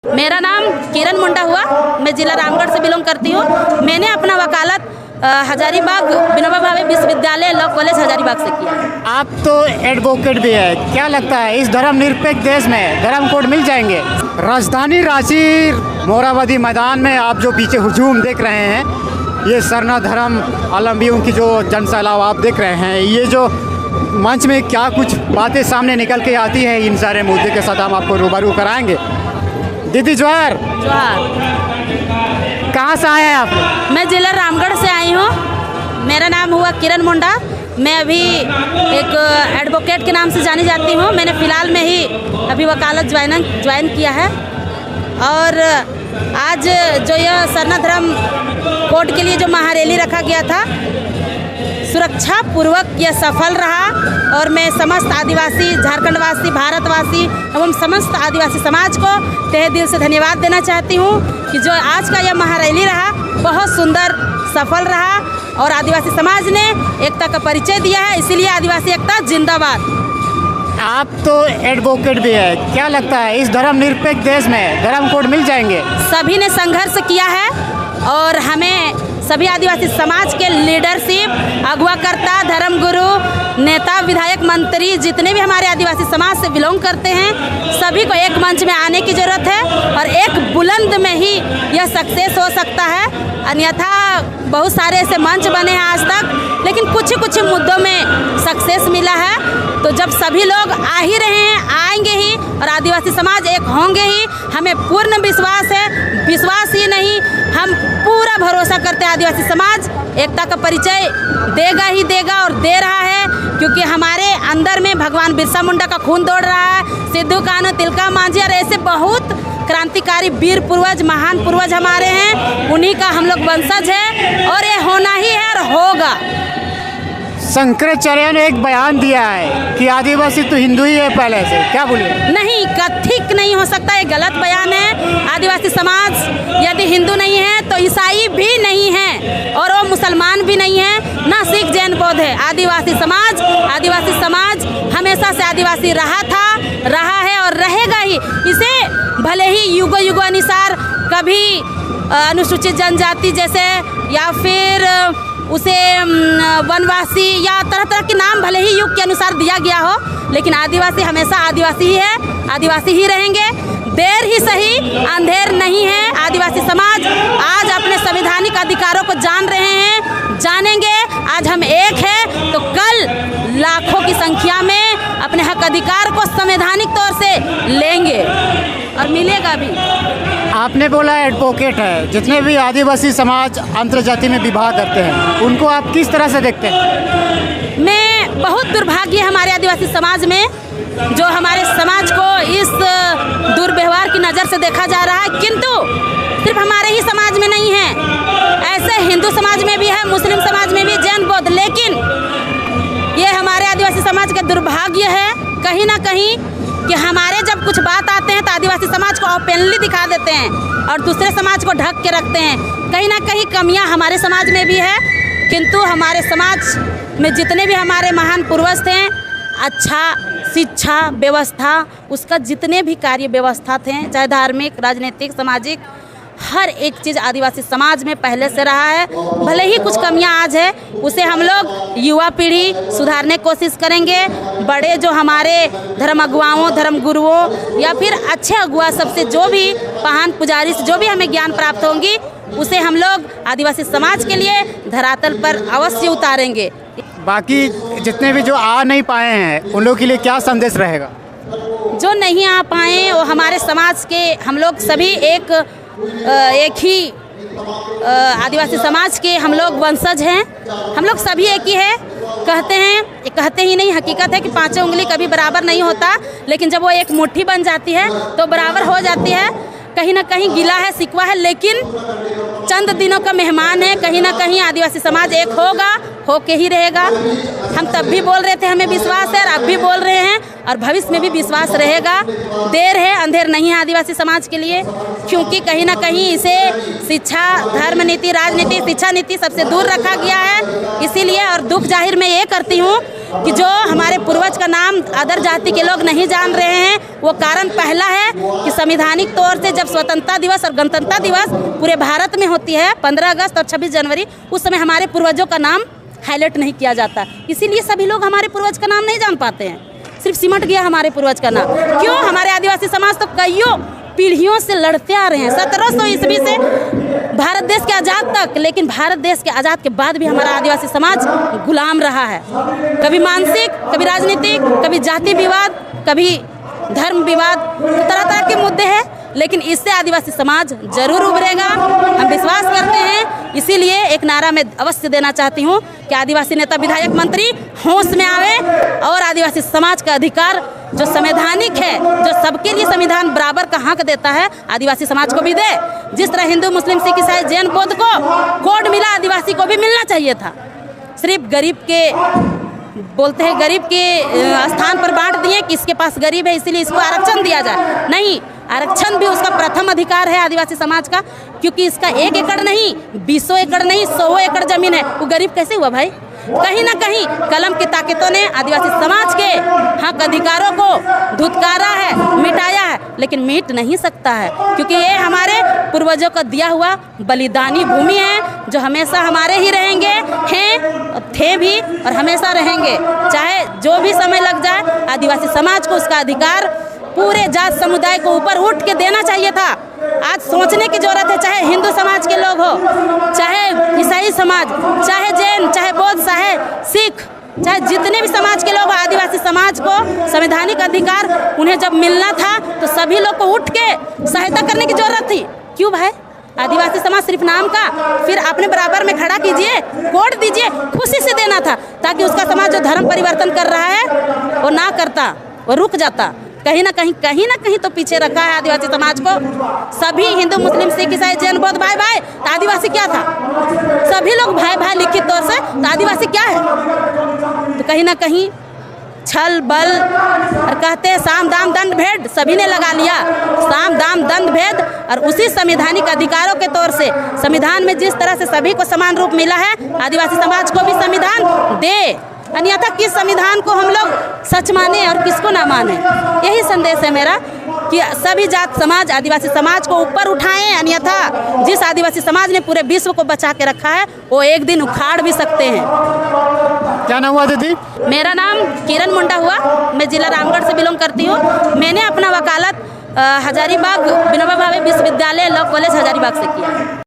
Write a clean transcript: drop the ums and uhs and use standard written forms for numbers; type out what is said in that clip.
मेरा नाम किरण मुंडा हुआ। मैं जिला रामगढ़ से बिलोंग करती हूँ। मैंने अपना वकालत हजारीबाग विनोबा भावे विश्वविद्यालय लॉ कॉलेज हजारीबाग से किया। आप तो एडवोकेट भी है, क्या लगता है इस धर्मनिरपेक्ष देश में धर्म कोड मिल जाएंगे? राजधानी रांची मोरहाबादी मैदान में आप जो पीछे हुजूम देख रहे हैं, ये सरना धर्म अवलंबियों की जो जनसैलाब आप देख रहे हैं, ये जो मंच में क्या कुछ बातें सामने निकल के आती हैं, इन सारे मुद्दे के साथ हम आपको रूबरू कराएंगे। दीदी जोहार। कहाँ से आए हैं आप? मैं जिला रामगढ़ से आई हूँ। मेरा नाम हुआ किरण मुंडा। मैं अभी एक एडवोकेट के नाम से जानी जाती हूँ। मैंने फ़िलहाल में ही अभी वकालत ज्वाइन किया है। और आज जो यह सरना धर्म कोड के लिए जो महारैली रखा गया था, सुरक्षा पूर्वक यह सफल रहा। और मैं समस्त आदिवासी, झारखंडवासी, भारतवासी एवं समस्त आदिवासी समाज को तहे दिल से धन्यवाद देना चाहती हूँ कि जो आज का यह महारैली रहा बहुत सुंदर सफल रहा और आदिवासी समाज ने एकता का परिचय दिया है। इसीलिए आदिवासी एकता जिंदाबाद। आप तो एडवोकेट भी है, क्या लगता है इस धर्मनिरपेक्ष देश में धर्म कोड मिल जाएंगे? सभी ने संघर्ष किया है और हमें सभी आदिवासी समाज के लीडरशिप, अगुवाकर्ता, धर्मगुरु, नेता, विधायक, मंत्री, जितने भी हमारे आदिवासी समाज से बिलोंग करते हैं, सभी को एक मंच में आने की ज़रूरत है और एक बुलंद में ही यह सक्सेस हो सकता है। अन्यथा बहुत सारे ऐसे मंच बने हैं आज तक, लेकिन कुछ मुद्दों में सक्सेस मिला है। तो जब सभी लोग आ ही रहे हैं, आएंगे ही और आदिवासी समाज एक होंगे ही, हमें पूर्ण विश्वास है। विश्वास ही नहीं, हम पूरा भरोसा करते हैं आदिवासी समाज एकता का परिचय देगा ही देगा और दे रहा है, क्योंकि हमारे अंदर में भगवान बिरसा मुंडा का खून दौड़ रहा है। सिद्धू कान्हू, तिलका मांझी और ऐसे बहुत क्रांतिकारी वीर पूर्वज, महान पूर्वज हमारे हैं, उन्हीं का हम लोग वंशज है और ये होना ही है और होगा। शंकराचार्य ने एक बयान दिया है कि आदिवासी तो हिंदू ही है पहले से, क्या बोलिए? नहीं, कथित नहीं हो सकता, ये गलत बयान है। आदिवासी समाज यदि हिंदू नहीं है तो ईसाई भी नहीं है और वो मुसलमान भी नहीं है, ना सिख, जैन, बौद्ध है। आदिवासी समाज हमेशा से आदिवासी रहा है और रहेगा ही। इसे भले ही युगों अनुसार कभी अनुसूचित जनजाति जैसे या फिर उसे वनवासी या तरह तरह के नाम भले ही युग के अनुसार दिया गया हो, लेकिन आदिवासी हमेशा आदिवासी ही है, आदिवासी ही रहेंगे। देर ही सही, अंधेर नहीं है। आदिवासी समाज आज अपने संवैधानिक अधिकारों को जान रहे हैं, जानेंगे। आज हम एक हैं तो कल लाखों की संख्या में अपने हक अधिकार को संवैधानिक तौर से लेंगे और मिलेगा भी। आपने बोला एडवोकेट है, जितने भी आदिवासी समाज अंतर्जाति में विवाह करते हैं उनको आप किस तरह से देखते हैं? मैं बहुत दुर्भाग्य हमारे आदिवासी समाज में, जो हमारे समाज को इस दुर्व्यवहार की नज़र से देखा जा रहा है। किंतु सिर्फ हमारे ही समाज में नहीं है, ऐसे हिंदू समाज में भी है, मुस्लिम समाज में भी, जैन, बौद्ध। लेकिन ये हमारे आदिवासी समाज का दुर्भाग्य है कहीं ना कहीं कि हमारे जब कुछ बात आते हैं तो आदिवासी समाज को ओपनली दिखा देते हैं और दूसरे समाज को ढक के रखते हैं। कहीं ना कहीं कमियां हमारे समाज में भी है, किंतु हमारे समाज में जितने भी हमारे महान पूर्वज थे, अच्छा शिक्षा व्यवस्था, उसका जितने भी कार्य व्यवस्था थे, चाहे धार्मिक, राजनीतिक, सामाजिक, हर एक चीज़ आदिवासी समाज में पहले से रहा है। भले ही कुछ कमियां आज है, उसे हम लोग युवा पीढ़ी सुधारने की कोशिश करेंगे। बड़े जो हमारे धर्म अगुवाओं, धर्म गुरुओं या फिर अच्छे अगुआ सबसे जो भी महान पुजारी से जो भी हमें ज्ञान प्राप्त होंगी, उसे हम लोग आदिवासी समाज के लिए धरातल पर अवश्य उतारेंगे। बाकी जितने भी जो आ नहीं पाए हैं उन लोगों के लिए क्या संदेश रहेगा? जो नहीं आ पाए वो हमारे समाज के हम लोग सभी एक ही आदिवासी समाज के हम लोग वंशज हैं। हम लोग सभी एक ही है। कहते ही नहीं, हकीकत है कि पांचों उंगली कभी बराबर नहीं होता, लेकिन जब वो एक मुट्ठी बन जाती है तो बराबर हो जाती है। कहीं ना कहीं गिला है, सिकवा है, लेकिन चंद दिनों का मेहमान है। कहीं ना कहीं आदिवासी समाज एक होगा, होके ही रहेगा। हम तब भी बोल रहे थे हमें विश्वास है और अब भी बोल रहे हैं और भविष्य में भी विश्वास रहेगा। देर है, अंधेर नहीं है आदिवासी समाज के लिए, क्योंकि कहीं ना कहीं इसे शिक्षा, धर्म नीति, राजनीति, शिक्षा नीति सबसे दूर रखा गया है। इसीलिए और दुख जाहिर मैं ये करती हूँ कि जो हमारे पूर्वज का नाम अदर जाति के लोग नहीं जान रहे हैं, वो कारण पहला है कि संवैधानिक तौर से जब स्वतंत्रता दिवस और गणतंत्रता दिवस पूरे भारत में होती है 15 अगस्त और 26 जनवरी, उस समय हमारे पूर्वजों का नाम हाईलाइट नहीं किया जाता। इसीलिए सभी लोग हमारे पूर्वज का नाम नहीं जान पाते हैं, सिर्फ सिमट गया हमारे पूर्वज का नाम। क्यों? हमारे आदिवासी समाज तो कईयों पीढ़ियों से लड़ते आ रहे हैं, 1700 ईस्वी से भारत देश के आज़ाद तक। लेकिन भारत देश के आज़ाद के बाद भी हमारा आदिवासी समाज गुलाम रहा है, कभी मानसिक, कभी राजनीतिक, कभी जाति विवाद, कभी धर्म विवाद, तरह तरह के मुद्दे हैं। लेकिन इससे आदिवासी समाज जरूर उभरेगा, हम विश्वास करते हैं। इसीलिए एक नारा मैं अवश्य देना चाहती हूँ कि आदिवासी नेता, विधायक, मंत्री होश में आवे और आदिवासी समाज का अधिकार जो संवैधानिक है, जो सबके लिए संविधान बराबर का हक देता है, आदिवासी समाज को भी दे। जिस तरह हिंदू, मुस्लिम, सिख, ईसाई, जैन, बौद्ध को कोड मिला, आदिवासी को भी मिलना चाहिए था। सिर्फ गरीब के बोलते हैं, गरीब के स्थान पर बांट दिए कि इसके पास गरीब है इसलिए इसको आरक्षण दिया जाए। नहीं, आरक्षण भी उसका प्रथम अधिकार है आदिवासी समाज का, क्योंकि इसका 1 एकड़ नहीं, 20 एकड़ नहीं, 100 एकड़ जमीन है। वो गरीब कैसे हुआ भाई? कहीं ना कहीं कलम की ताकतों ने आदिवासी समाज के हक अधिकारों को धुतकारा है, मिटाया है, लेकिन मिट नहीं सकता है, क्योंकि ये हमारे पूर्वजों का दिया हुआ बलिदानी भूमि है, जो हमेशा हमारे ही रहेंगे, हैं, थे भी और हमेशा रहेंगे। चाहे जो भी समय लग जाए, आदिवासी समाज को उसका अधिकार पूरे जात समुदाय को ऊपर उठ के देना चाहिए था। आज सोचने की जरूरत है, चाहे हिंदू समाज के लोग हो, चाहे ईसाई समाज, चाहे जैन, चाहे बौद्ध, चाहे सिख, चाहे जितने भी समाज के लोग, आदिवासी समाज को संवैधानिक अधिकार उन्हें जब मिलना था तो सभी लोग को उठ के सहायता करने की जरूरत थी। क्यों भाई? आदिवासी समाज सिर्फ नाम का, फिर अपने बराबर में खड़ा कीजिए, कोड दीजिए, खुशी से देना था, ताकि उसका समाज जो धर्म परिवर्तन कर रहा है वो ना करता, वो रुक जाता। कहीं ना कहीं तो पीछे रखा है आदिवासी समाज को। सभी हिंदू, मुस्लिम, सिख, ईसाई, जैन, बौद्ध भाई भाई, तो आदिवासी क्या था? सभी लोग भाई भाई लिखित तौर से, तो आदिवासी क्या है? तो कहीं ना कहीं छल बल और कहते हैं साम दाम दंड भेद, सभी ने लगा लिया साम दाम दंड भेद। और उसी संवैधानिक अधिकारों के तौर से संविधान में जिस तरह से सभी को समान रूप मिला है, आदिवासी समाज को भी संविधान दे, अन्यथा किस संविधान को हम लोग सच माने और किसको ना माने। यही संदेश है मेरा कि सभी जात समाज आदिवासी समाज को ऊपर उठाएं, अन्यथा जिस आदिवासी समाज ने पूरे विश्व को बचा के रखा है वो एक दिन उखाड़ भी सकते हैं। क्या नाम हुआ दीदी? मेरा नाम किरण मुंडा हुआ, मैं जिला रामगढ़ से बिलोंग करती हूँ। मैंने अपना वकालत हजारीबाग विनोबा भावे विश्वविद्यालय लॉ कॉलेज हजारीबाग से किया।